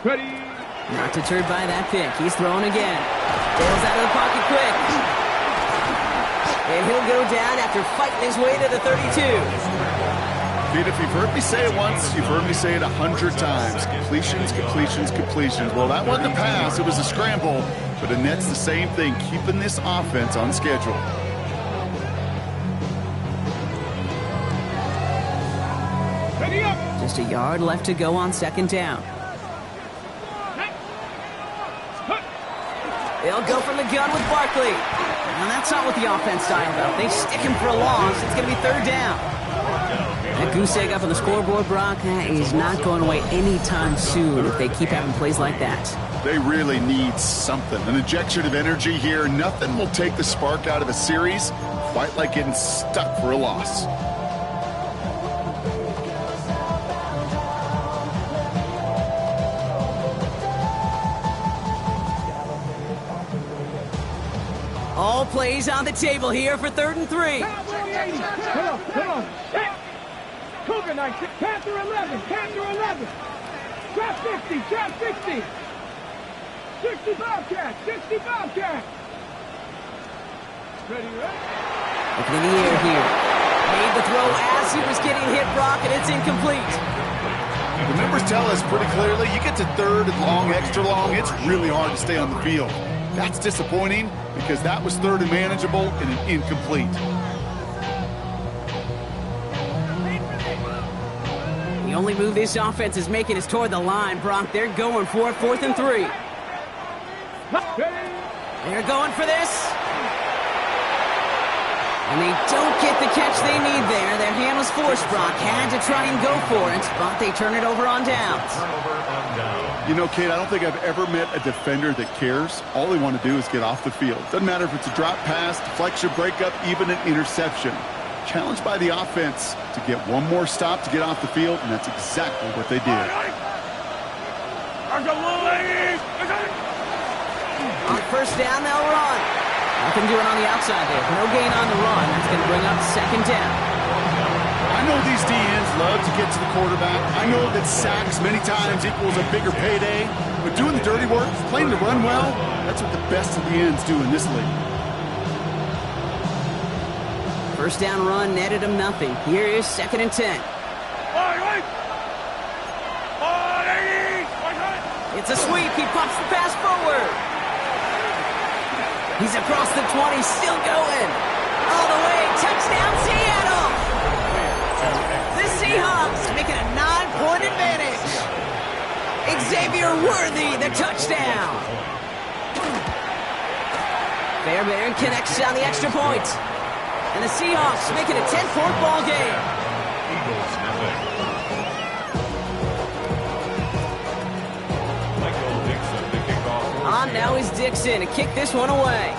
Ready. Not deterred by that pick. He's throwing again. Bails out of the pocket quick. And he'll go down after fighting his way to the 32. Kid, if you've heard me say it once, you've heard me say it 100 times. Completions, completions, completions. Well, that wasn't a pass. It was a scramble. But Annette's the same thing, keeping this offense on schedule. Just a yard left to go on second down. They'll go from the gun with Barkley. Now that's not what the offense dialed up. They stick him for a loss. It's going to be third down. That goose egg up on the scoreboard, Brock, is not going away anytime soon if they keep having plays like that. They really need something. An injection of energy here. Nothing will take the spark out of a series quite like getting stuck for a loss. All plays on the table here for 3rd and 3. Come on. Cougar Knights, Panther 11, Panther 11. Trap 50, trap 60. 60 Bobcat, 60 Bobcat. Ready? Looking in the air here. Made the throw as he was getting hit, Brock, and it's incomplete. The numbers tell us pretty clearly, you get to 3rd and long, extra long, it's really hard to stay on the field. That's disappointing because that was 3rd and manageable and an incomplete. The only move this offense is making is toward the line, Brock. They're going for it, 4th and 3. They're going for this. And they don't get the catch they need there. Their hand was forced, Brock. Had to try and go for it, but they turn it over on downs. You know, Kate, I don't think I've ever met a defender that cares. All they want to do is get off the field. Doesn't matter if it's a drop pass, deflection, breakup, even an interception. Challenged by the offense to get one more stop to get off the field, and that's exactly what they did. On first down, they'll run. Nothing doing on the outside there. No gain on the run. That's going to bring up second down. I know these DNs love to get to the quarterback. I know that sacks many times equals a bigger payday. But doing the dirty work, playing to run well, that's what the best of the ends do in this league. First down run netted him nothing. Here is 2nd and 10. It's a sweep. He pops the pass forward. He's across the 20, still going. All the way. Touchdown, Seattle. The Seahawks making a 9-point advantage. Xavier Worthy, the touchdown. Fairbairn connects on the extra point. And the Seahawks make it a 10-point ball game. On now is Dixon to kick this one away.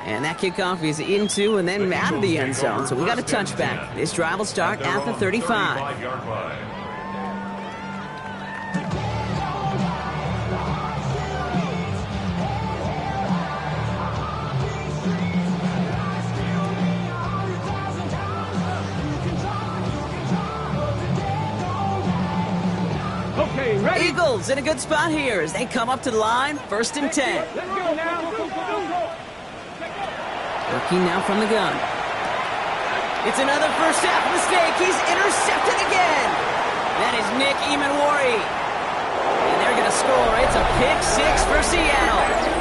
And that kickoff is into and then out of the end zone. So we got a touchback. This drive will start at the 35. Eagles in a good spot here as they come up to the line, 1st and 10. Let's go now. Working now from the gun. It's another first half mistake. He's intercepted again. That is Nick Emanwari. And they're going to score. It's a pick 6 for Seattle.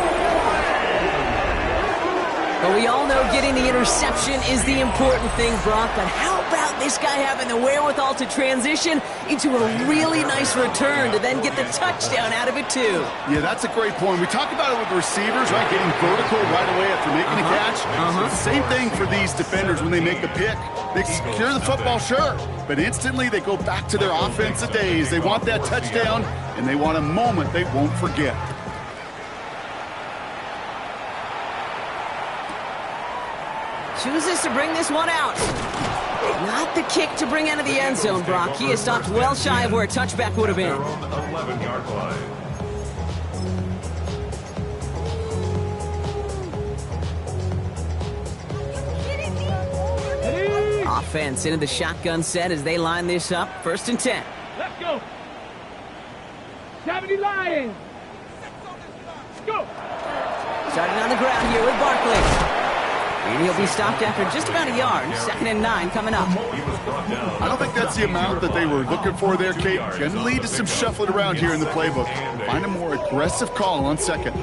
But we all know getting the interception is the important thing, Brock. But how about this guy having the wherewithal to transition into a really nice return to then get the touchdown out of it, too? Yeah, that's a great point. We talk about it with the receivers, right? Getting vertical right away after making a catch. It's the same thing for these defenders when they make the pick. They secure the football, sure, but instantly they go back to their offensive days. They want that touchdown, and they want a moment they won't forget. Chooses to bring this one out. Not the kick to bring out of the end zone, Brock. He is stopped well shy of where a touchback would have been. 11-yard line. offense into the shotgun set as they line this up. 1st and 10. Let's go. 70 Lions. Go. Starting on the ground here with Barkley. And he'll be stopped after just about a yard. 2nd and 9 coming up. I don't think that's the amount that they were looking for there, Kate. Going to lead to some shuffling around here in the playbook. Find a more aggressive call on 2nd.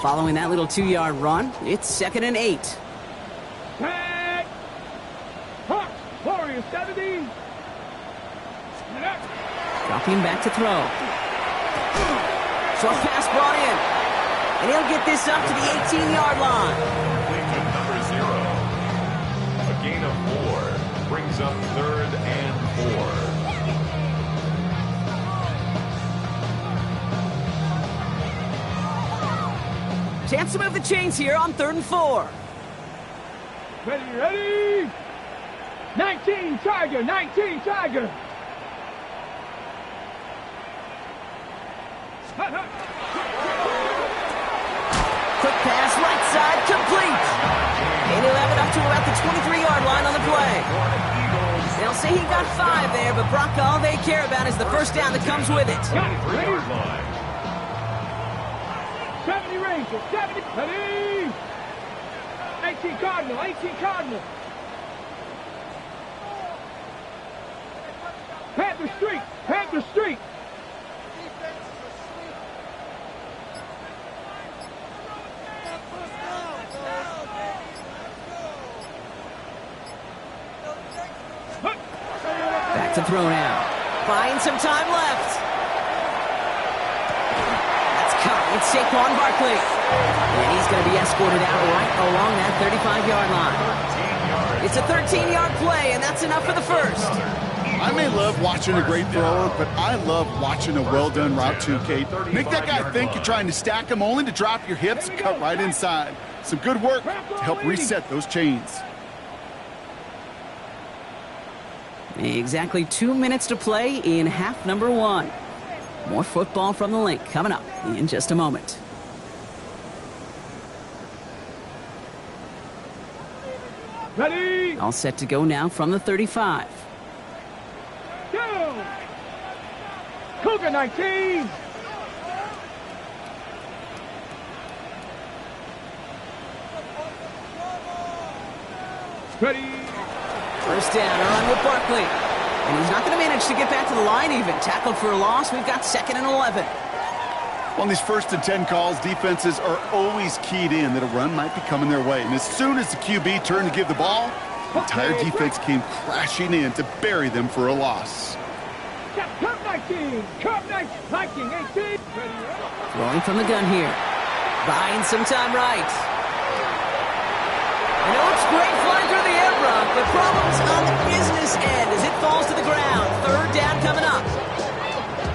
Following that little 2-yard run, it's 2nd and 8. Tag. Hawks. Warriors 70. Dropping back to throw. Short pass brought in. And he'll get this up to the 18-yard line. Number 0. A gain of 4 brings up 3rd and 4. Chance to move the chains here on 3rd and 4. Ready. 19 Tiger. 19 Tiger. Quick pass, right side, complete. And he'll have it up to about the 23-yard line on the play. They'll say he got 5 there, but Brock, all they care about is the first down that comes with it. 70 Rangers, 70, ready. 18 Cardinal, 18 Cardinal. Panther Street, Panther Street. Back to throw now. Buying some time left. That's caught. It's Saquon Barkley. And he's going to be escorted out right along that 35-yard line. It's a 13-yard play, and that's enough for the first. I may love watching a great thrower, but I love watching a well-done route too, Kate. Make that guy think you're trying to stack him only to drop your hips and cut right inside. Some good work to help reset those chains. Exactly 2 minutes to play in half number 1. More football from the link coming up in just a moment. Ready. All set to go now from the 35. Go. Cougar 19. Ready. First down, a run with Barkley. And he's not going to manage to get back to the line even. Tackled for a loss. We've got 2nd and 11. On these 1st and 10 calls, defenses are always keyed in that a run might be coming their way. And as soon as the QB turned to give the ball, the entire defense came crashing in to bury them for a loss. Cup 19. Cup 19. 18. Throwing from the gun here. Buying some time right. I know it's great flying through the air, Brock, but problems on the business end as it falls to the ground. 3rd down coming up.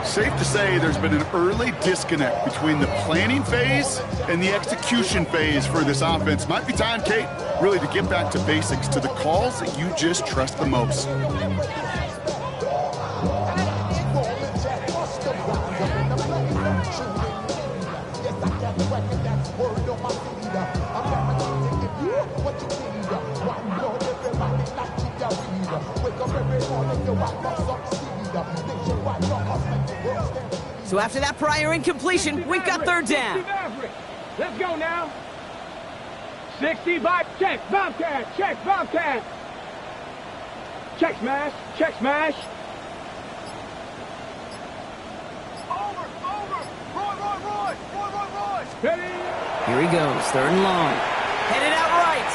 Safe to say there's been an early disconnect between the planning phase and the execution phase for this offense. Might be time, Kate, really to get back to basics, to the calls that you just trust the most. So after that prior incompletion, we've got 3rd down. Let's go now. 60 by check, Bobcat, check, Bobcat. Check smash, check smash. Roy. Ready. Here he goes, 3rd and long. Headed out right.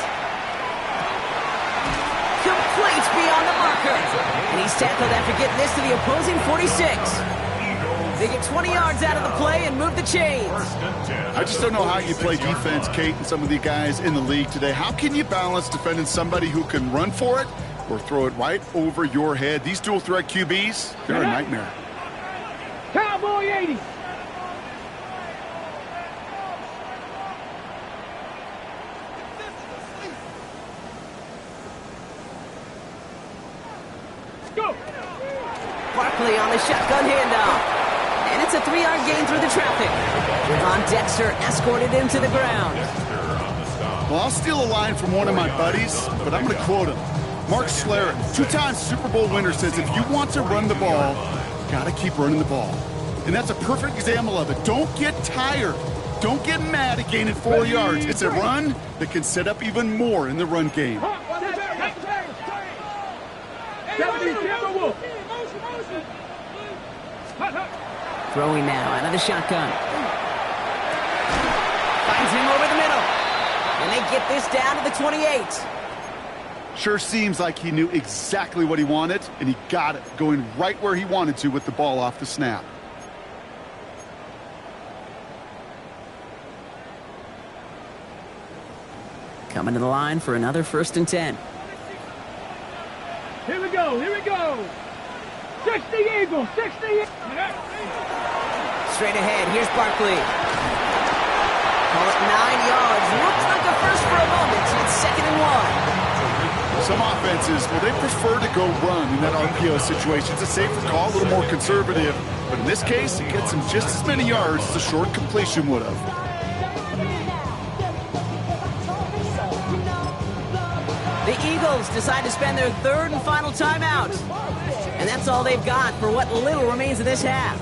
Complete beyond the marker. And he's tackled after getting this to the opposing 46. They get 20 yards out of the play and move the chains. I just don't know how you play defense, Kate, and some of the guys in the league today. How can you balance defending somebody who can run for it or throw it right over your head? These dual threat QBs, they're a nightmare. Cowboy 80. Go. Barkley on the shotgun handoff. And it's a 3-yard gain through the traffic. Von Dexter escorted him to the ground. Well, I'll steal a line from one of my buddies, but I'm going to quote him. Mark Schlereth, two-time Super Bowl winner, says if you want to run the ball, you got to keep running the ball. And that's a perfect example of it. Don't get tired. Don't get mad at gaining 4 yards. It's a run that can set up even more in the run game. Throwing now out of the shotgun. Finds him over the middle. And they get this down to the 28. Sure seems like he knew exactly what he wanted, and he got it, going right where he wanted to with the ball off the snap. Coming to the line for another 1st and 10. Here we go, here we go. 60 Eagles, 60. Straight ahead, here's Barkley. Call it 9 yards. Looks like a first for a moment. It's 2nd and 1. Some offenses, well, they prefer to go run in that RPO situation. It's a safer call, a little more conservative. But in this case, it gets him just as many yards as a short completion would have. The Eagles decide to spend their 3rd and final timeout. And that's all they've got for what little remains of this half.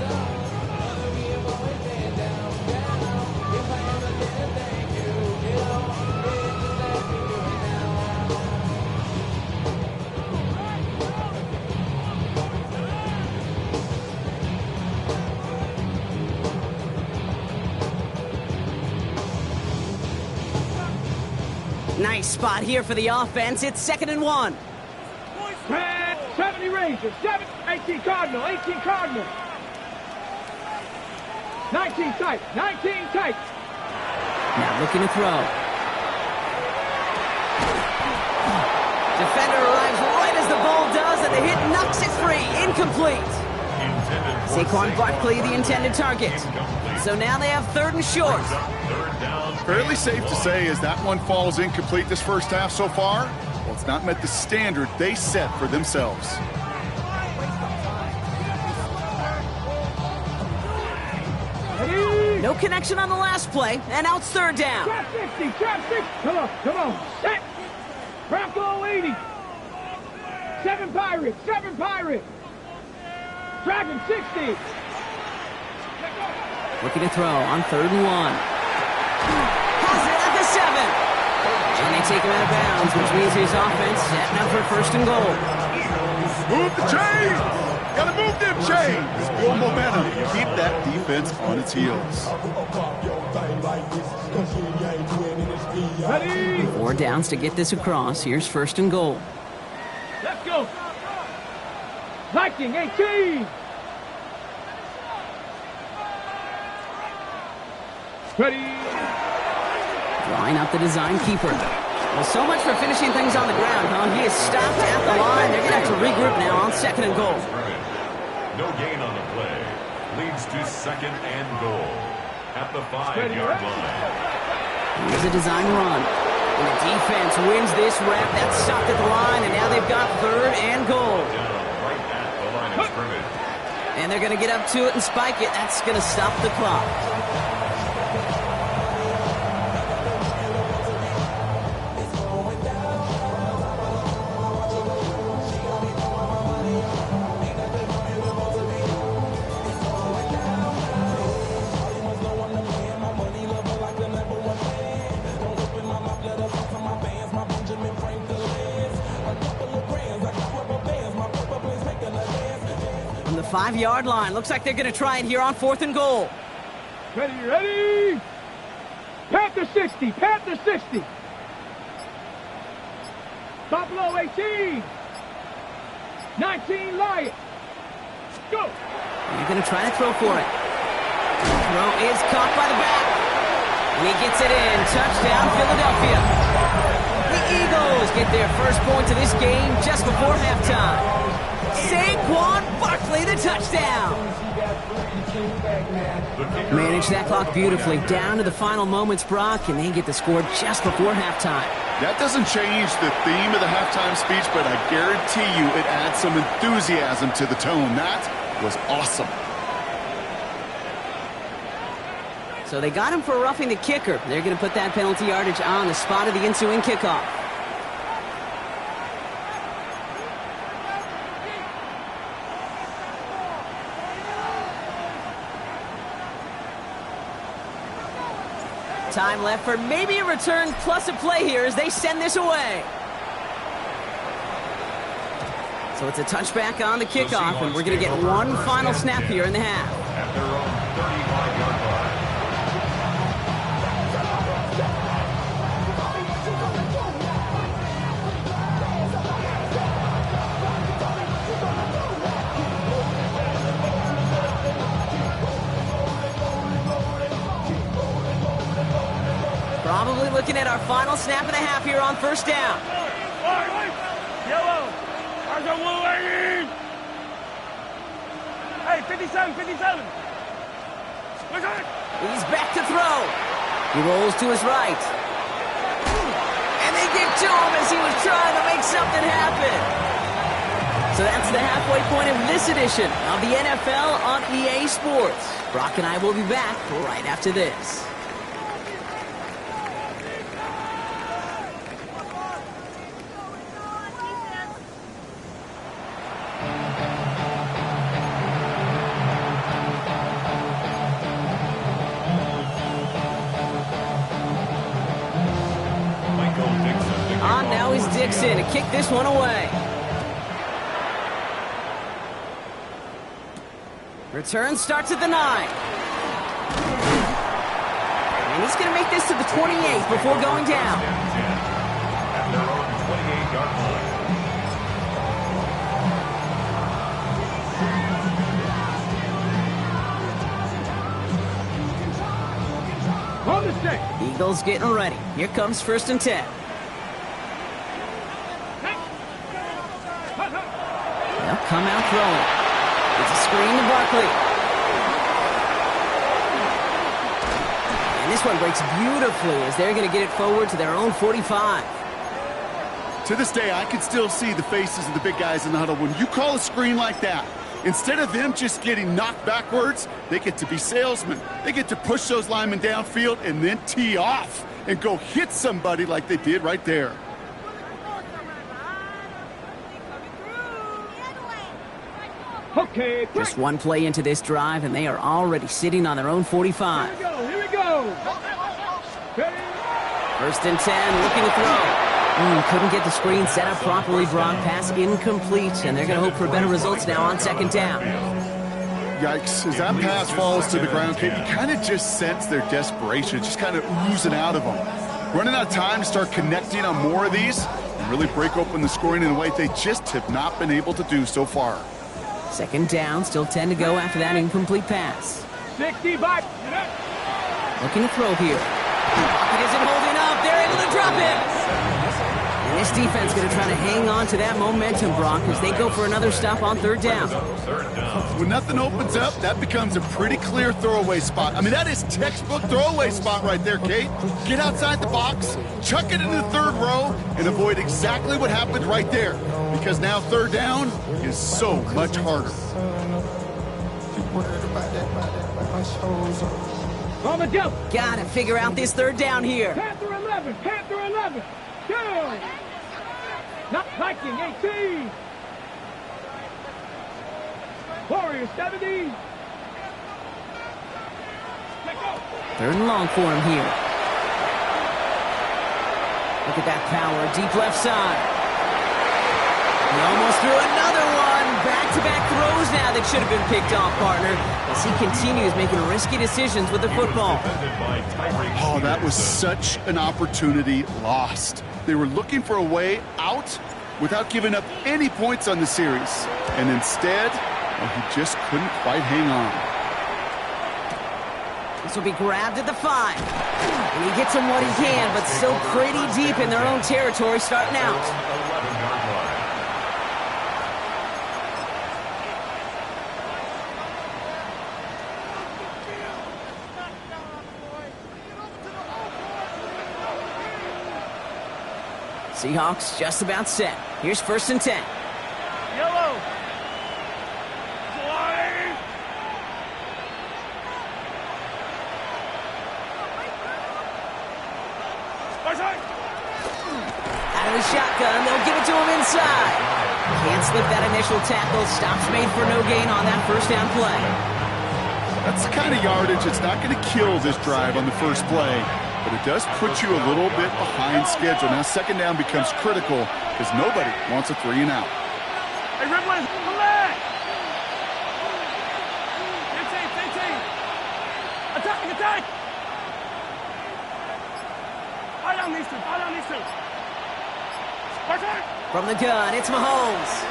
Nice spot here for the offense. It's 2nd and 1. 70 Rangers, 18 Cardinal, 18 Cardinal. 19 tight, 19 tight. Now looking to throw. Defender arrives right as the ball does, and the hit knocks it free. Incomplete. Saquon Barkley, the intended target. So now they have 3rd and short. Fairly safe to say as that one falls incomplete this first half so far, well, it's not met the standard they set for themselves. No connection on the last play, and now it's 3rd down. Trap 60, trap 60. Come on, set. Bronco 80. 7 Pirates, 7 Pirates. Dragon 60. Looking to throw on 3rd and 1. Has it at the 7. And they take him out of bounds, which means his offense setting up for 1st and goal. Move the chains! Gotta move them chains! Build momentum. Keep that defense on its heels. Ready? 4 downs to get this across. Here's 1st and goal. Let's go. Viking 18. Ready? Drawing up the design keeper. Well, so much for finishing things on the ground, huh? He is stopped at the line. They're going to have to regroup now on 2nd and goal. No gain on the play. Leads to 2nd and goal at the 5-yard line. Here's a design run. And the defense wins this rep. That's stopped at the line, and now they've got 3rd and goal. Right at the line of scrimmage. And they're going to get up to it and spike it. That's going to stop the clock. From the 5-yard line, looks like they're going to try it here on 4th and goal. Ready, ready. Panther 60, Panther 60. Buffalo 18. 19 Lions. Go. They're going to try to throw for it. Throw is caught by the back. And he gets it in. Touchdown, Philadelphia. The Eagles get their first point of this game just before halftime. Saquon Barkley, the touchdown. Manage that clock beautifully. Down to the final moments, Brock, and they get the score just before halftime. That doesn't change the theme of the halftime speech, but I guarantee you it adds some enthusiasm to the tone. That was awesome. So they got him for roughing the kicker. They're going to put that penalty yardage on the spot of the ensuing kickoff. Time left for maybe a return plus a play here as they send this away. So it's a touchback on the kickoff, and we're going to get one final snap here in the half. At their own 35-yard line. Probably looking at our final snap and a half here on first down. Yellow. Ours are blue, ladies. Hey, 57, 57. He's back to throw. He rolls to his right. And they get to him as he was trying to make something happen. So that's the halfway point of this edition of the NFL on EA Sports. Brock and I will be back right after this. Now he's Dixon to kick this one away. Return starts at the 9. And he's going to make this to the 28 before going down. At their own 28-yard line. On the stick. Eagles getting ready. Here comes 1st and 10. They'll come out throwing. It's a screen to Barkley. And this one breaks beautifully as they're going to get it forward to their own 45. To this day, I can still see the faces of the big guys in the huddle. When you call a screen like that, instead of them just getting knocked backwards, they get to be salesmen. They get to push those linemen downfield and then tee off and go hit somebody like they did right there. Okay, Just one play into this drive, and they are already sitting on their own 45. Here we go. 1st and 10, looking to throw. Couldn't get the screen set up properly, Brock. Pass incomplete, and they're going to hope for better results now on 2nd down. Yikes, as that pass falls to the ground, Kate, you kind of just sense their desperation, just kind of oozing out of them. Running out of time to start connecting on more of these and really break open the scoring in a way they just have not been able to do so far. 2nd down, still 10 to go after that incomplete pass. 65. Looking to throw here. Pocket isn't holding up. They're able to drop it. And this defense going to try to hang on to that momentum, Brock, as they go for another stop on 3rd down. When nothing opens up, that becomes a pretty clear throwaway spot. I mean, that is textbook throwaway spot right there, Kate. Get outside the box, chuck it into the 3rd row, and avoid exactly what happened right there. Because now 3rd down is so much harder. On the jump. Got to figure out this 3rd down here. Panther 11. Panther 11. Down. Not Viking 18. Warriors 70. 3rd and long for him here. Look at that power, deep left side. He almost threw another one. Back-to-back throws now that should have been picked off, partner, as he continues making risky decisions with the football. Oh, that was such an opportunity lost. They were looking for a way out without giving up any points on the series. And instead, well, he just couldn't quite hang on. This will be grabbed at the 5. And he gets him what he can, but still pretty deep in their own territory starting out. 11-yard line. Seahawks just about set. Here's 1st and 10. Yellow. Slide. Out of the shotgun, they'll give it to him inside. Can't slip that initial tackle. Stops made for no gain on that first down play. That's the kind of yardage that's not going to kill this drive on the first play, but it does put you a little bit behind schedule. Now second down becomes critical because nobody wants a 3 and out. Hey, Ripley, come back! 15. Attack! Fire down these two. From the gun, it's Mahomes.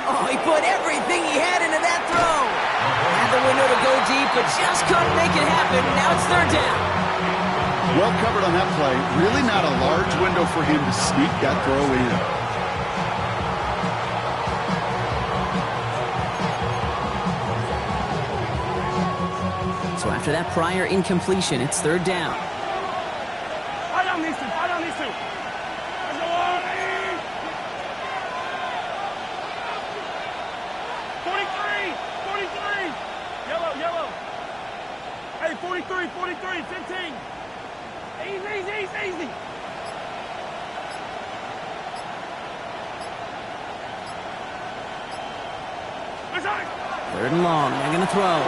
Oh, he put everything he had into that throw. Had the window to go deep, but just couldn't make it happen. Now it's third down. Well covered on that play. Really not a large window for him to sneak that throw in. So after that prior incompletion, it's third down. Fire down these two. 43. Yellow. Hey, 43, 15. Easy. Third and long, they're going to throw.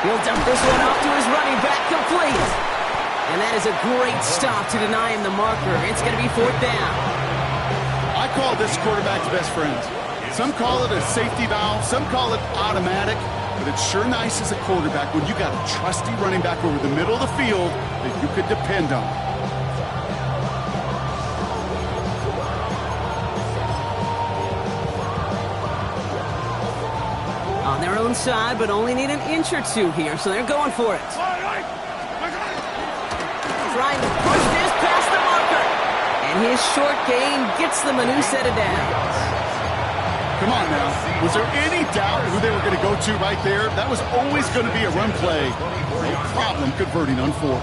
He'll dump this one off to his running back, complete. And that is a great stop to deny him the marker. It's going to be fourth down. I call this quarterback's best friend. Some call it a safety valve, some call it automatic, but it's sure nice as a quarterback when you got a trusty running back over the middle of the field that you could depend on. On their own side, but only need an inch or two here, so they're going for it. Trying to push this past the marker. And his short gain gets them a new set of downs. Come on now. Was there any doubt who they were going to go to right there? That was always going to be a run play. No problem converting on fourth.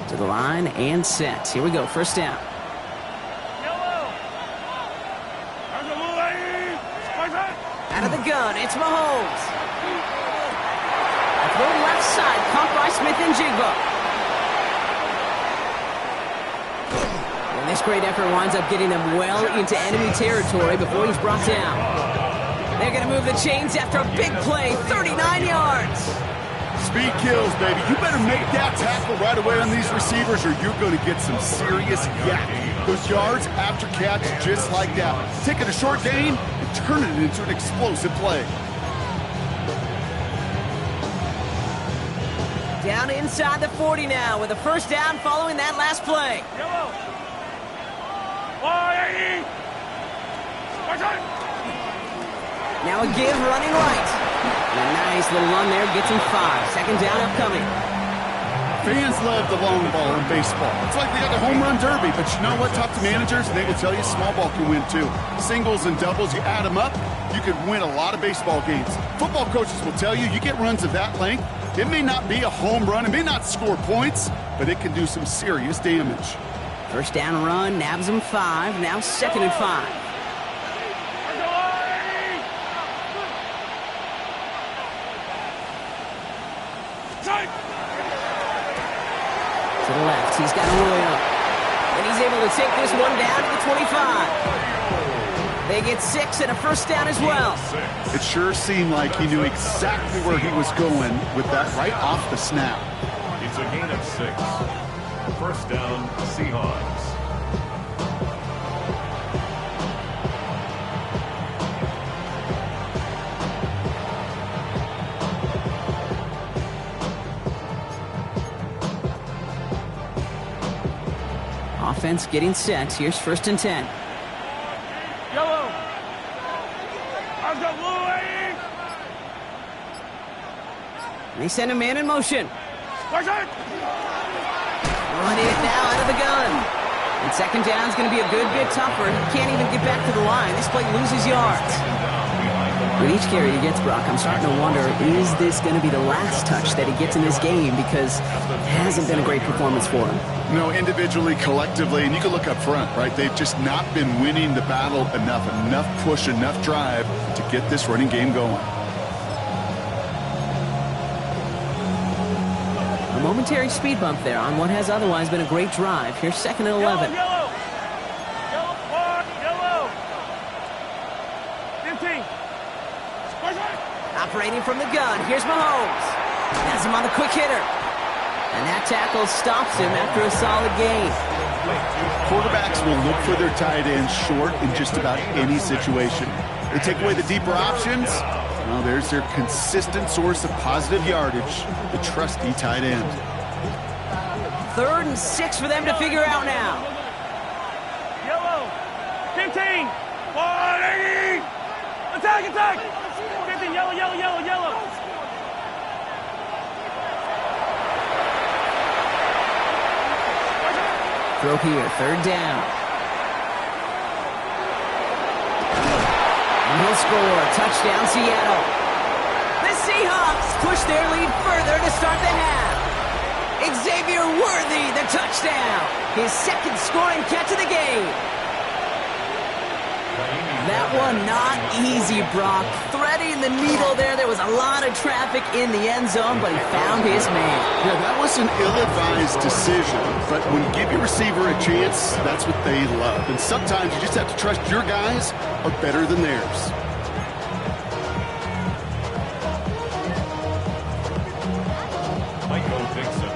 To the line and set. Here we go, first down. Out of the gun, it's Mahomes. A throw left side, caught by Smith and Jigba. And this great effort winds up getting them well into enemy territory before he's brought down. They're going to move the chains after a big play, 39 yards. Speed kills, baby. You better make that tackle right away on these receivers or you're going to get some serious yak. Those yards after catch just like that. Taking a short gain and turning it into an explosive play. Down inside the 40 now with a first down following that last play. Now a give running right. And a nice little run there gets him 5. Second down upcoming. Fans love the long ball in baseball. It's like they got the home run derby, but you know what? Talk to managers, and they will tell you small ball can win too. Singles and doubles, you add them up, you could win a lot of baseball games. Football coaches will tell you, you get runs of that length, it may not be a home run, it may not score points, but it can do some serious damage. First down run, nabs him 5, now second and 5. To the left, he's got Roy up. And he's able to take this one down to the 25. They get 6 and a first down as well. It sure seemed like he knew exactly where he was going with that right off the snap. It's a gain of 6. First down, Seahawks. Offense getting set. Here's first and 10. Yellow. I've got They send a man in motion. Running it now out of the gun. And second down is going to be a good bit tougher. He can't even get back to the line. This play loses yards. With each carry he gets, Brock, I'm starting to wonder, is this going to be the last touch that he gets in this game? Because it hasn't been a great performance for him. No, individually, collectively, and you can look up front, right? They've just not been winning the battle enough push, enough drive to get this running game going. A momentary speed bump there on what has otherwise been a great drive. Here's 2nd and 11. Yellow. 15. Operating from the gun, here's Mahomes. Has him on the quick hitter. And that tackle stops him after a solid gain. Quarterbacks will look for their tight ends short in just about any situation. They take away the deeper options. Well, there's their consistent source of positive yardage, the trusty tight end. 3rd and 6 for them to figure out now. Yellow. 15. 180. Attack. 15. Yellow. Throw here, 3rd down. And he'll score. Touchdown, Seattle. The Seahawks push their lead further to start the half. Xavier Worthy, the touchdown. His 2nd scoring catch of the game. That one not easy, Brock. Threading the needle there. There was a lot of traffic in the end zone, but he found his man. Yeah, that was an ill-advised decision, but when you give your receiver a chance, that's what they love. And sometimes you just have to trust your guys are better than theirs.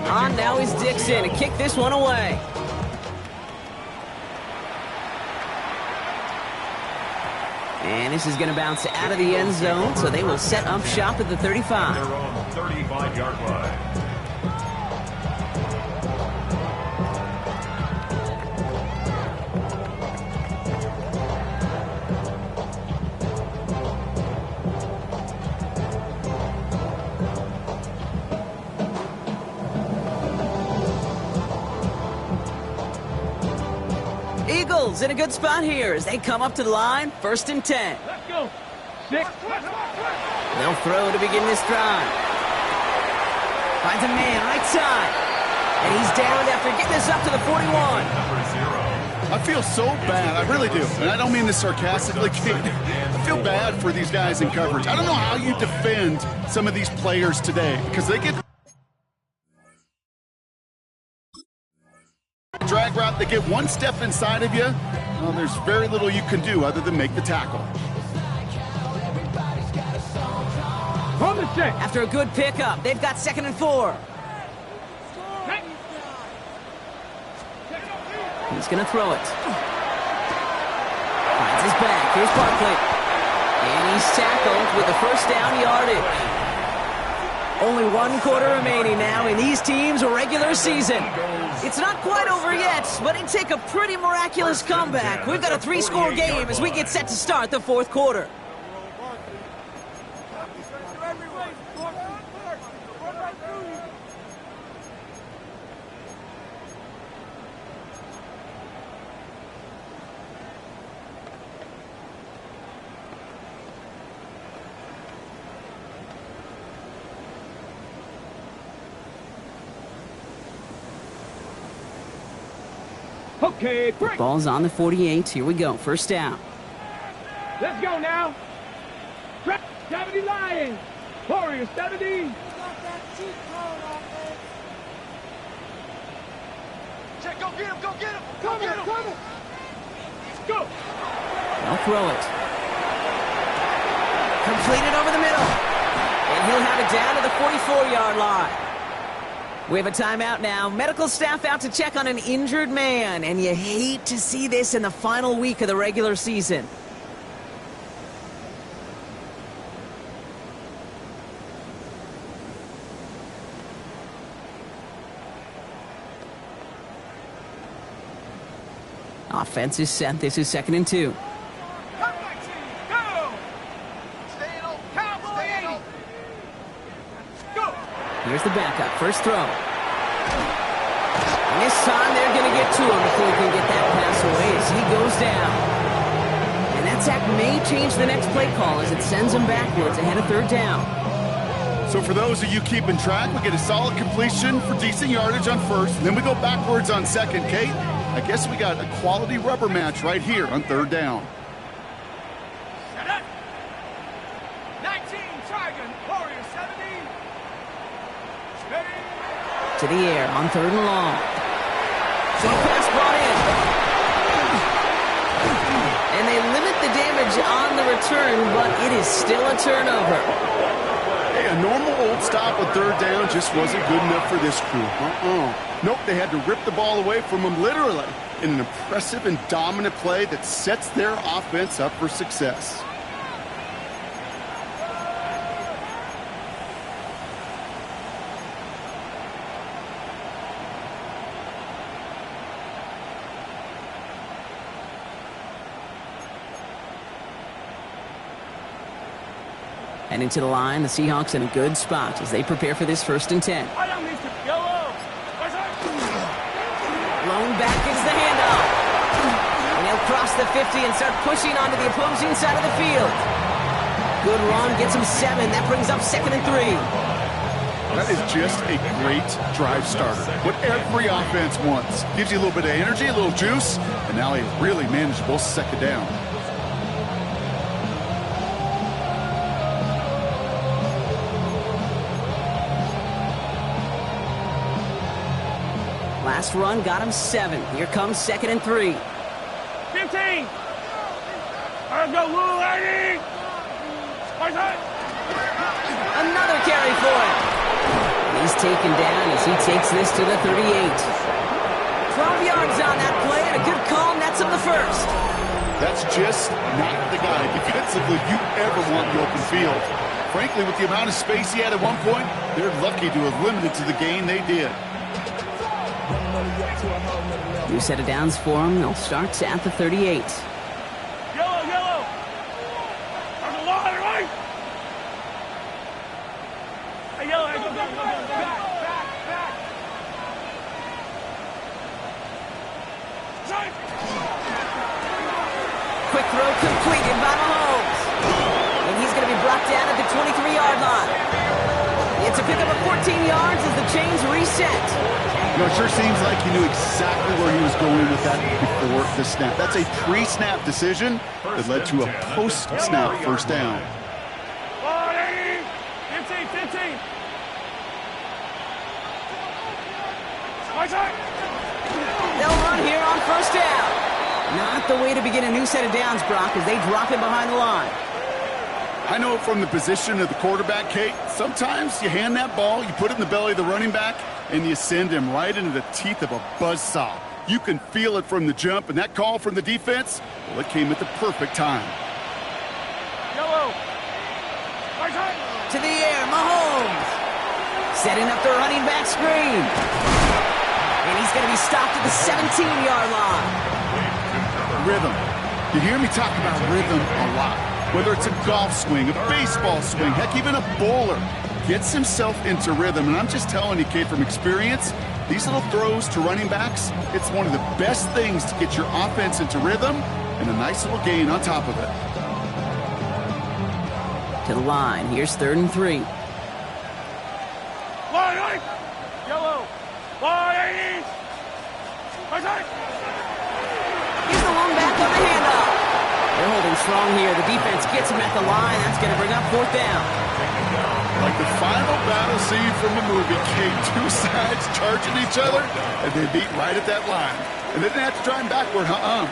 On now is Dixon to kick this one away. And this is going to bounce out of the end zone, so they will set up shop at the 35. Their own 35-yard line. Eagles in a good spot here as they come up to the line, 1st and 10. Let's go. 6. They'll throw to begin this drive. Finds a man right side. And he's down after getting this up to the 41. I feel so bad. I really do. And I don't mean this sarcastically. I feel bad for these guys in coverage. I don't know how you defend some of these players today because they get drag route, they get one step inside of you. Well, there's very little you can do other than make the tackle. On the set. After a good pickup, they've got 2nd and 4. He's going to throw it. Finds his back. Here's Barkley. And he's tackled with the 1st down yardage. Only 1 quarter remaining now in these teams' regular season. It's not quite over yet, but it'd take a pretty miraculous comeback. We've got a 3-score game as we get set to start the 4th quarter. Okay, break. Ball's on the 48. Here we go. 1st down. Let's go now. 70 Lions. Warriors 70. Check, go get him, go get him. Go get him. Go. They'll throw it. Completed over the middle. And he'll have it down to the 44-yard line. We have a timeout now. Medical staff out to check on an injured man. And you hate to see this in the final week of the regular season. Offense is set. This is 2nd and 2. Here's the backup. 1st throw. And this time they're going to get to him before he can get that pass away as he goes down. And attack may change the next play call as it sends them backwards ahead of third down. So for those of you keeping track, we get a solid completion for decent yardage on first, and then we go backwards on second. Kate, I guess we got a quality rubber match right here on third down. Set up. 19, Dragon, Warrior 70. Steady. To the air on third and long. So the pass brought in. And they limit the damage on the return, but it is still a turnover. Hey, a normal old stop with third down just wasn't good enough for this crew. Nope, they had to rip the ball away from them literally in an impressive and dominant play that sets their offense up for success. And into the line, the Seahawks in a good spot as they prepare for this 1st and 10. Blown back is the handoff. And he'll cross the 50 and start pushing onto the opposing side of the field. Good run, gets him 7. That brings up 2nd and 3. That is just a great drive starter. What every offense wants. Gives you a little bit of energy, a little juice, and now a really manageable 2nd down. Last run got him 7. Here comes 2nd and 3. 15. Let's go, Lou, lady. Another carry for him. He's taken down as he takes this to the 38. 12 yards on that play and a good call nets him the 1st. That's just not the guy defensively you ever want in the open field. Frankly, with the amount of space he had at one point, they're lucky to have limited to the gain they did. New set of downs for him. They'll start at the 38. Yellow. There's a lot, right? Hey, yellow, go. Back. Quick throw completed by Mahomes. And he's going to be brought down at the 23-yard line. It's a pickup of 14 yards as the chains reset. You know, it sure seems like he knew exactly where he was going with that before the snap. That's a pre-snap decision that led to a post-snap 1st down. 15. They'll run here on 1st down. Not the way to begin a new set of downs, Brock, as they drop him behind the line. I know it from the position of the quarterback, Kate. Sometimes you hand that ball, you put it in the belly of the running back, and you send him right into the teeth of a buzzsaw. You can feel it from the jump, and that call from the defense, well, it came at the perfect time. Yellow. To the air, Mahomes. Setting up the running back screen. And he's going to be stopped at the 17-yard line. Rhythm. You hear me talk about rhythm a lot. Whether it's a golf swing, a baseball swing, heck, even a bowler gets himself into rhythm. And I'm just telling you, kid, from experience, these little throws to running backs, it's one of the best things to get your offense into rhythm and a nice little gain on top of it. To the line. Here's 3rd and 3. Line. Yellow. Line. He's the one back on the handoff. They're holding strong here. The defense gets him at the line. That's going to bring up 4th down. Like the final battle scene from a movie, Kate. Two sides charging each other, and they beat right at that line. And they didn't have to drive backward.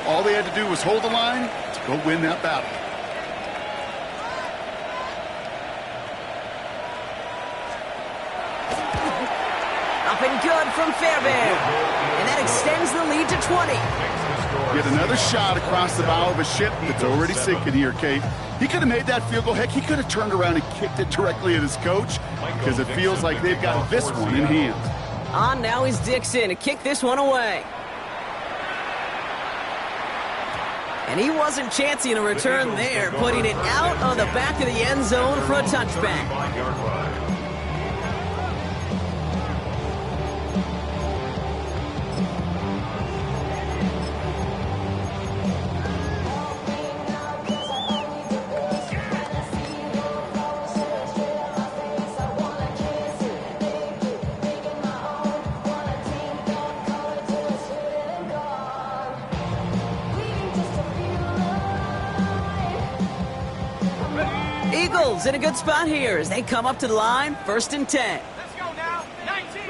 All they had to do was hold the line to go win that battle. Up and good from Fairbairn. And that extends the lead to 20. Get another shot across the bow of a ship that's already sinking here, Kate. He could have made that field goal. Heck, he could have turned around and kicked it directly at his coach because it feels like they've got this one in hand. On now is Dixon to kick this one away. And he wasn't chancing a return there, putting it out of the back of the end zone for a touchback. Eagles in a good spot here as they come up to the line, 1st and 10. Let's go now. 19.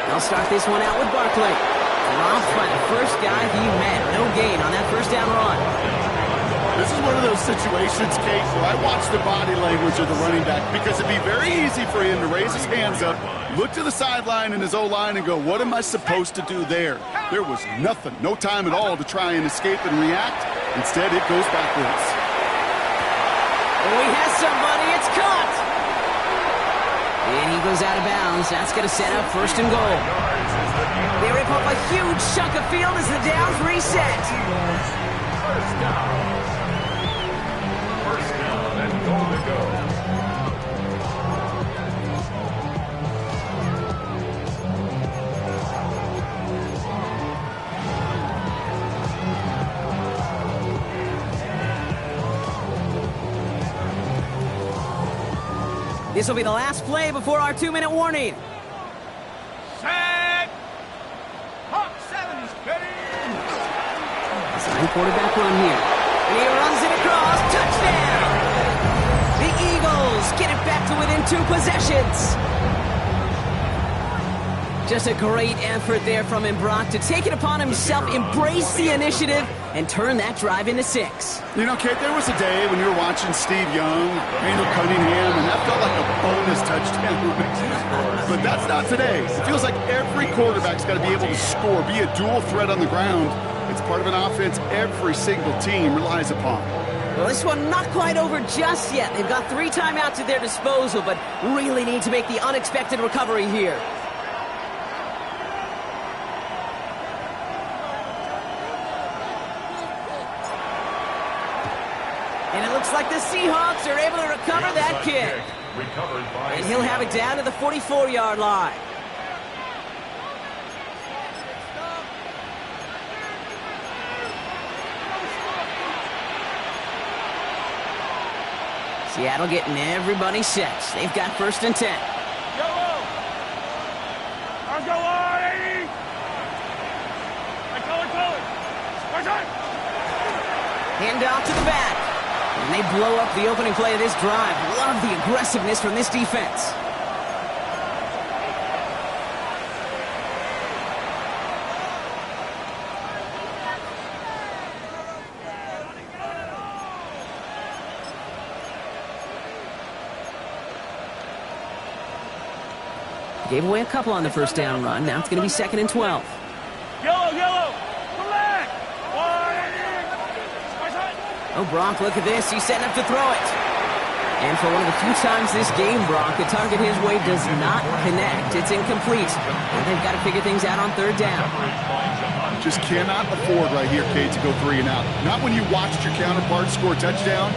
They'll start this one out with Barkley. Dropped by the first guy he met. No gain on that first down run. This is one of those situations, Kate, where I watch the body language of the running back because it'd be very easy for him to raise his hands up, look to the sideline in his O-line and go, what am I supposed to do there? There was nothing, no time at all to try and escape and react. Instead, it goes backwards. Oh, he has somebody. It's caught. And he goes out of bounds. That's going to set up 1st and goal. They rip up a huge chunk of field as the downs reset. First down. First down and goal to go. This will be the last play before our 2-minute warning. Set. Hawk 70's ready. Sign quarterback run here. And he runs it across. Touchdown! The Eagles get it back to within 2 possessions. Just a great effort there from him, Brock, to take it upon himself, embrace the initiative, and turn that drive into 6. You know, Kate, there was a day when you were watching Steve Young, Randall Cunningham, and that felt like a bonus touchdown. But that's not today. It feels like every quarterback's got to be able to score, be a dual threat on the ground. It's part of an offense every single team relies upon. Well, this one not quite over just yet. They've got 3 timeouts at their disposal, but really need to make the unexpected recovery here. And it looks like the Seahawks are able to recover that kick. And he'll have it down to the 44-yard line. Seattle getting everybody set. They've got 1st and 10. Yellow. I'll go on, 80. I color. Hand off to the back. And they blow up the opening play of this drive. Love the aggressiveness from this defense. Gave away a couple on the first down run. Now it's going to be 2nd and 12. Yellow. Black. Oh, Brock, look at this. He's setting up to throw it. And for one of the few times this game, Brock, the target his way does not connect. It's incomplete. And they've got to figure things out on 3rd down. Just cannot afford right here, Kate, to go 3 and out. Not when you watched your counterpart score a touchdown.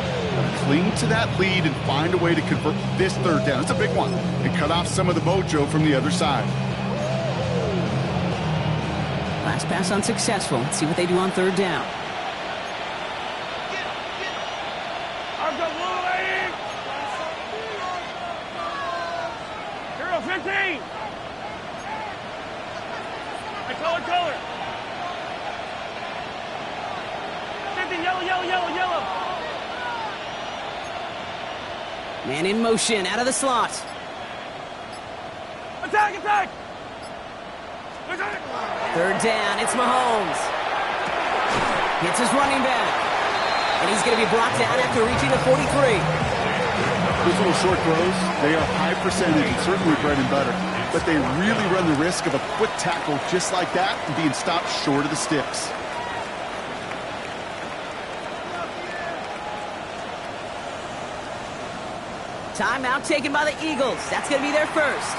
Cling to that lead and find a way to convert this 3rd down. It's a big one. And cut off some of the mojo from the other side. Last pass unsuccessful. Let's see what they do on 3rd down. I've got blue, 80. 0-15. I color. 50, yellow. Man in motion, out of the slot. Attack! 3rd down, it's Mahomes. Hits his running back. And he's going to be brought down after reaching the 43. Those little short throws, they are high percentage and certainly bread and butter. But they really run the risk of a quick tackle just like that and being stopped short of the sticks. Timeout taken by the Eagles. That's going to be their first.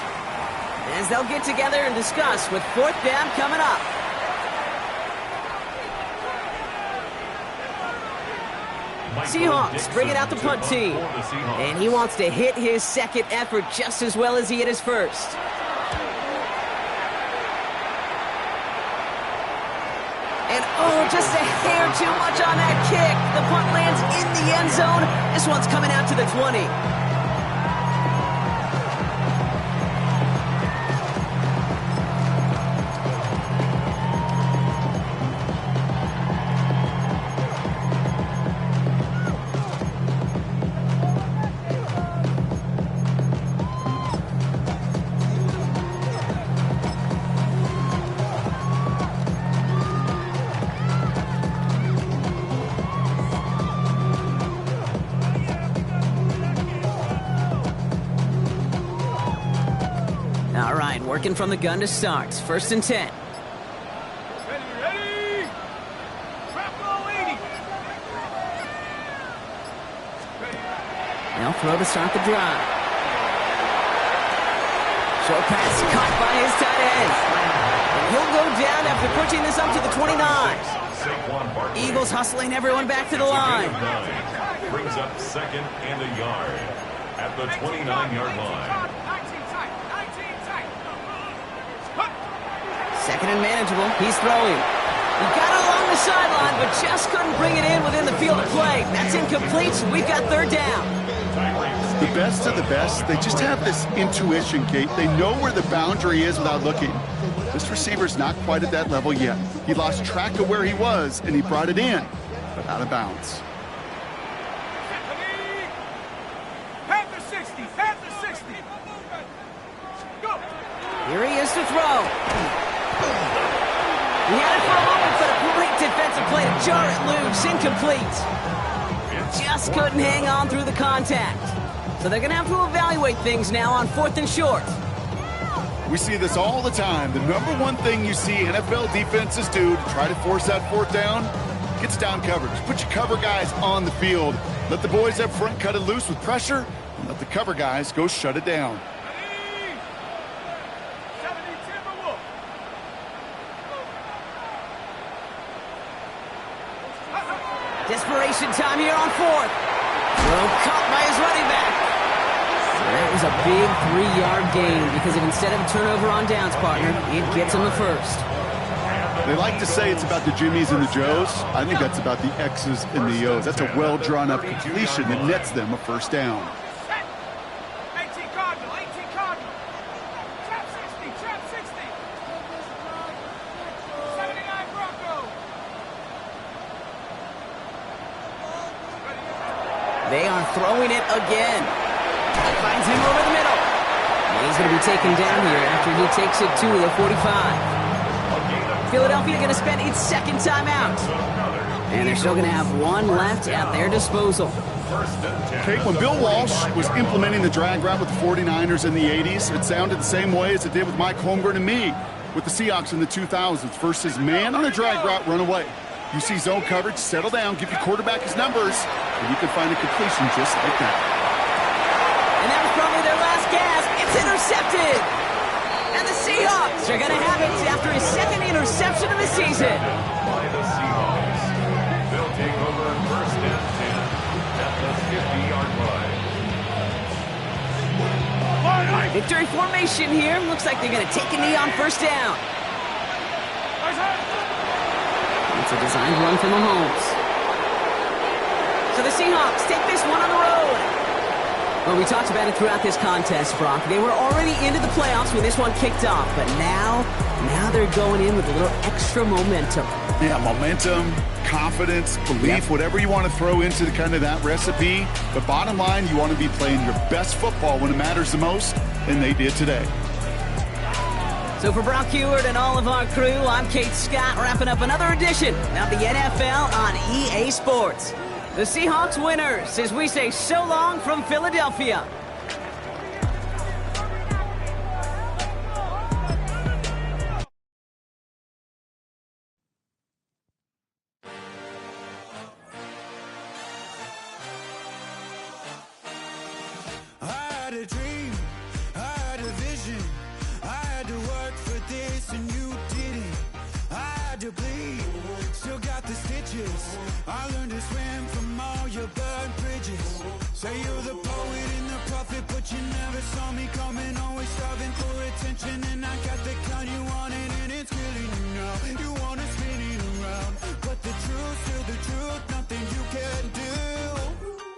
As they'll get together and discuss with 4th down coming up. Seahawks bring it out the punt team. And he wants to hit his 2nd effort just as well as he hit his 1st. And oh, just a hair too much on that kick. The punt lands in the end zone. This one's coming out to the 20. All right, working from the gun to start. 1st and 10. Ready! Bravo 80! They'll throw to start the drive. Short pass caught by his tight end. And he'll go down after pushing this up to the 29. Eagles hustling everyone back to the line. Brings up 2nd and a yard at the 29-yard line. 2nd and manageable. He's throwing. He got it along the sideline, but just couldn't bring it in within the field of play. That's incomplete, so we've got 3rd down. The best of the best, they just have this intuition, Kate. They know where the boundary is without looking. This receiver's not quite at that level yet. He lost track of where he was, and he brought it in, but out of bounds. Panther 60! Panther 60! Go! Here he is to throw. He had it for a moment, but a great defensive play to jar it loose. Incomplete. Just couldn't hang on through the contact. So they're going to have to evaluate things now on 4th and short. We see this all the time. The number one thing you see NFL defenses do to try to force that 4th down, gets down coverage. Put your cover guys on the field. Let the boys up front cut it loose with pressure, and let the cover guys go shut it down. Desperation time here on 4th. Well, caught by his running back. That was a big 3-yard gain because if instead of a turnover on downs, partner, it gets him the 1st. They like to say it's about the Jimmies and the Joes. I think that's about the X's and the O's. That's a well-drawn-up completion that nets them a 1st down. 18 Cardinal, 18 Cardinal. Trap 60, trap 60. 79 Bronco. They are throwing it again. Finds him over the middle. He's going to be taken down here after he takes it to the 45. Philadelphia going to spend its 2nd timeout. And they're still going to have 1 left at their disposal. Kate, when Bill Walsh was implementing the drag route with the 49ers in the 80s, it sounded the same way as it did with Mike Holmgren and me with the Seahawks in the 2000s. First is man on a drag route, run away. You see zone coverage, settle down, give your quarterback his numbers, and you can find a completion just like that. And that was probably their last gasp. It's intercepted. And the Seahawks are going to have it after his 2nd interception of the season. By the Seahawks. They'll take over 1st and 10 at the 50-yard line. Victory formation here. Looks like they're going to take a knee on 1st down. It's a designed run from Mahomes. So the Seahawks take this one on the road. Well, we talked about it throughout this contest, Brock. They were already into the playoffs when this one kicked off, but now they're going in with a little extra momentum. Yeah, momentum, confidence, belief, whatever you want to throw into kind of that recipe. But bottom line, you want to be playing your best football when it matters the most, and they did today. So for Brock Heward and all of our crew, I'm Kate Scott, wrapping up another edition of the NFL on EA Sports. The Seahawks winners as we say so long from Philadelphia. I had a dream, I had a vision, I had to work for this and you didn't. I had to bleed, still got the stitches. I learned to swim from all your burned bridges. Say you're the poet and the prophet, but you never saw me coming. Always starving for attention, and I got the kind you wanted, and it's killing you now. You wanna spin it around, but the truth's still the truth. Nothing you can do.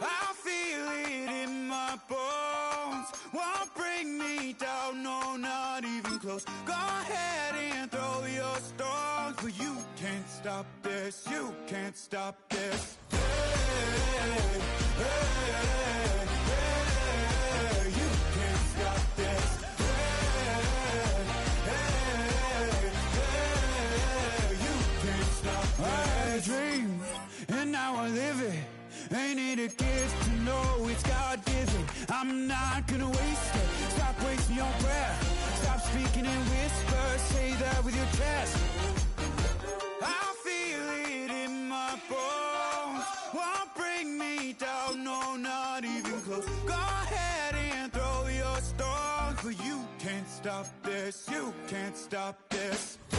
I feel it in my bones. Won't bring me down, no, not even close. Go ahead and throw your stones, but you can't stop this. You can't stop this. Hey, hey, hey, you can't stop this. You can't stop this. I had a dream, and now I live it. Ain't it a gift to know it's God-given? I'm not gonna waste it. Stop wasting your breath. Stop this. You can't stop this. You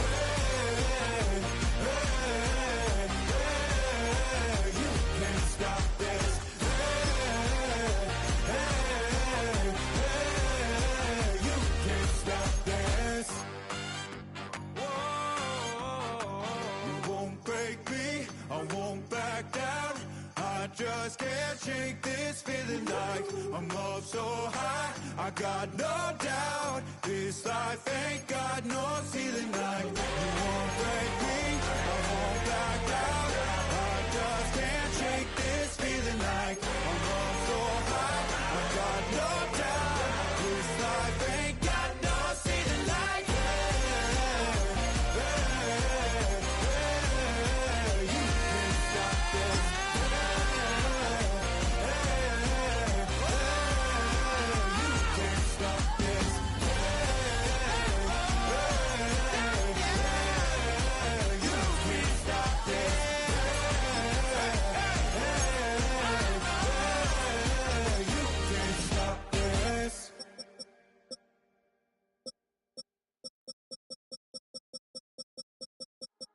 can't stop this. You can't stop this. Whoa. You won't break me, I won't back down. I just can't shake this feeling like I'm up so high. I got no doubt this life ain't got no ceiling like. You won't break me, I won't back down. I just can't shake this feeling like I'm up so high. I got no doubt this life ain't got no ceiling like. You can't stop this.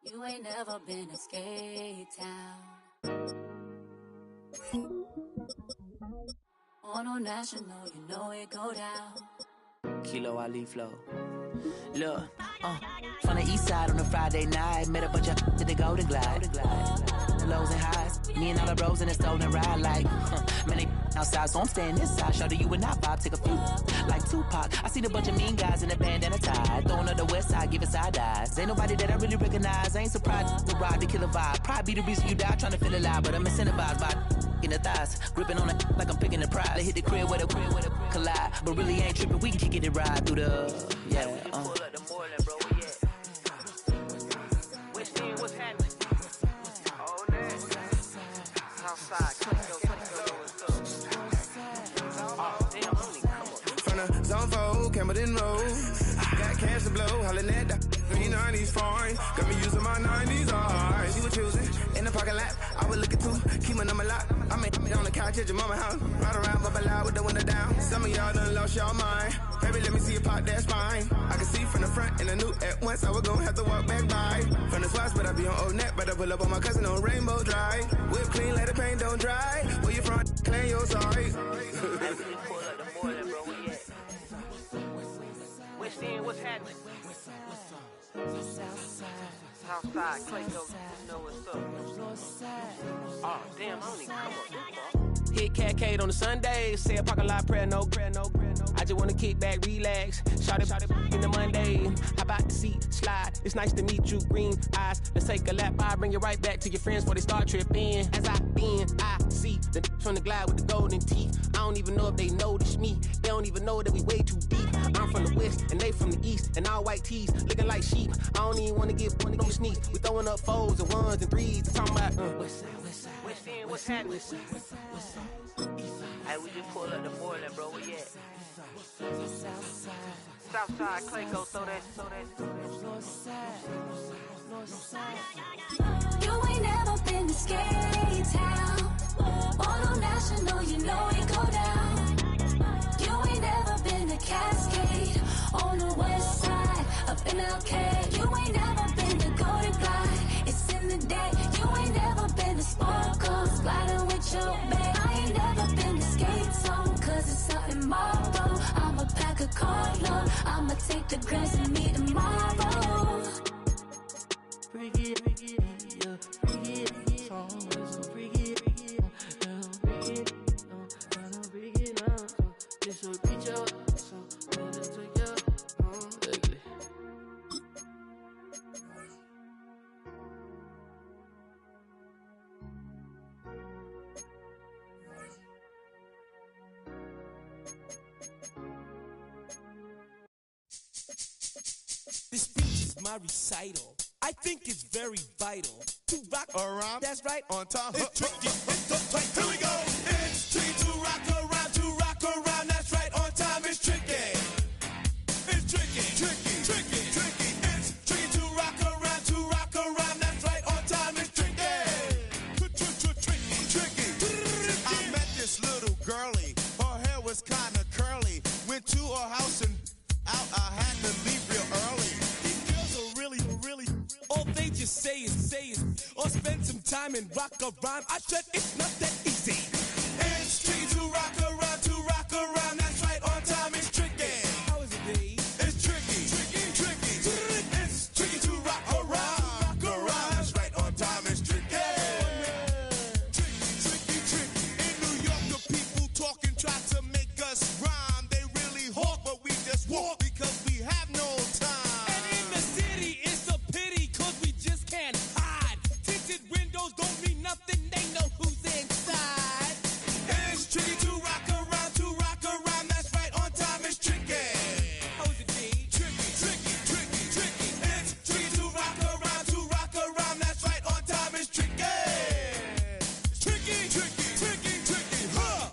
You ain't never been to Skate Town. On a national, you know it go down. Kilo Ali flow. Look, from the east side on a Friday night, met a bunch of to the Golden Glide. The lows and highs, me and all the bros in the stolen ride like, man, they outside, so I'm staying this side. Show you and I vibe, take a few, like Tupac. I seen a bunch of mean guys in a bandana tie, throwing up the west side, giving side eyes. Ain't nobody that I really recognize, I ain't surprised to ride the killer vibe. Probably be the reason you die, trying to feel alive, but I'm incentivized by in the thighs, gripping on it like I'm picking the prize. They hit the crib where the collide, but really ain't tripping. We can kick it ride through the pull up the Moreland, bro. Yeah. What's happening? Oh, man. Outside, from the zone 4, Campbellton Road. Got cash to blow, hollering at the green 90s foreign. Got me using my 90s eyes. You were choosing in the parking lot. I was looking too, keep my number locked. I made on the couch at your mama house. Ride around, bubble loud with the window down. Some of y'all done lost y'all mind. Baby, let me see you pop that spine. I can see from the front and I knew at once I was gonna have to walk back by. From the spots, but I be on Old Neck. But I pull up on my cousin on Rainbow Drive. Whip clean, let the paint don't dry. Where you from? Claim your sorry. What's happening? Southside, Clayco, you know what's up. Oh, damn, I don't even come up. Hit Catcade on the Sunday, say a parking lot prayer, no. I just wanna kick back, relax, shout it in the Monday. How about the seat slide? It's nice to meet you, green eyes. Let's take a lap by, bring it right back to your friends before they start tripping. As I see the from the glide with the golden teeth. I don't even know if they notice me. They don't even know that we way too deep. I'm from the west and they from the east, and all white tees looking like sheep. I don't even wanna get one of those sneaks. We throwing up fours and ones and threes. Talking about west end, what's happening? Hey, we just pulled up the Moreland, bro. Where you at? Southside, Clayco, throw that. You ain't never been to Skate Town. On a national, you know it go down. You ain't never been to Cascade. On the west side, up in LK. You ain't never been to Golden Glide. It's in the day. You ain't never been to Sparkles, gliding with your babe. I ain't never been to Skate Zone, cause it's out in Marlboro. I'ma pack a carload. I'ma take the grass and meet tomorrow. Bring it, yeah, bring it, song, so bring it, bring it now, this will reach out, so better take out, ugly. This speech is my recital. I think it's very vital to rock around. That's right, on time. It's tricky. It's the play. Here we go. It's tricky to rock around. That's right, on time. It's tricky. It's tricky. It's tricky to rock around. That's right, on time. It's tricky. I met this little girlie. Her hair was kinda curly. Went to her house and out. I had to leave. say it, or spend some time and rock a rhyme. I said it's not that easy. It's tricky to rock around. That's right, on time it's tricky. How is it, B? It's tricky. It's tricky to rock around. That's right, on time it's tricky. Tricky. In New York, the people talking try to make us rhyme. They really hawk, but we just walk because we have no time. And in the city, it's a pity, cause we just can't hide. Tinted windows don't mean nothing, they know who's inside. And it's tricky to rock around. That's right, on time it's tricky. How is it, D? Tricky. It's tricky to rock around. That's right, on time it's tricky. Tricky, huh?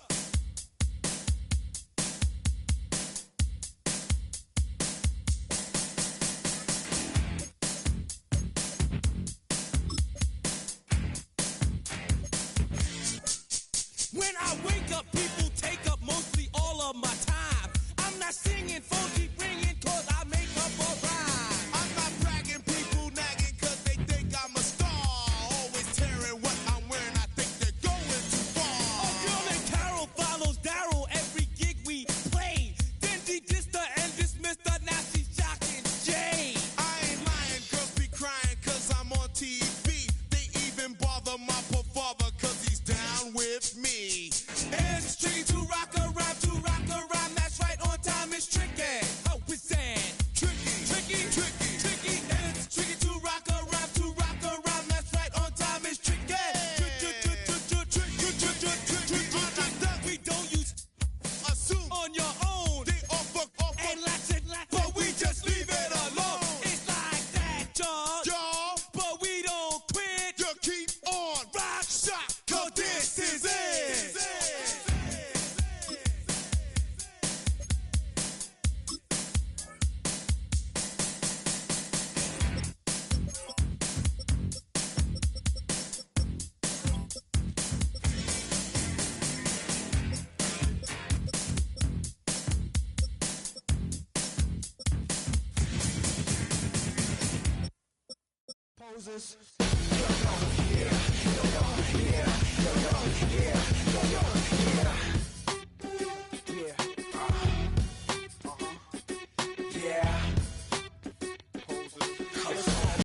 When I wake up, people take up mostly all of my time. I'm not singing, phone keep ringing, cause I make up a rhyme. I'm not bragging, people nagging, cause they think I'm a star. Always tearing what I'm wearing, I think they're going too far. A girl named Carol follows Daryl every gig we play. Then she dissed her and dismissed her, now she's shocking Jay. I ain't lying, girls be crying, cause I'm on TV. They even bother my poor father, cause he's down with me. It's tricky to rock around. That's right, on time it's tricky. How is that? Tricky. It's tricky to rock around. That's right, on time it's tricky. We don't use assume on your own. They offer and latch it, but we just leave it alone. It's like that, y'all. But we don't quit. You keep on rock shot, cause this is it. Poses.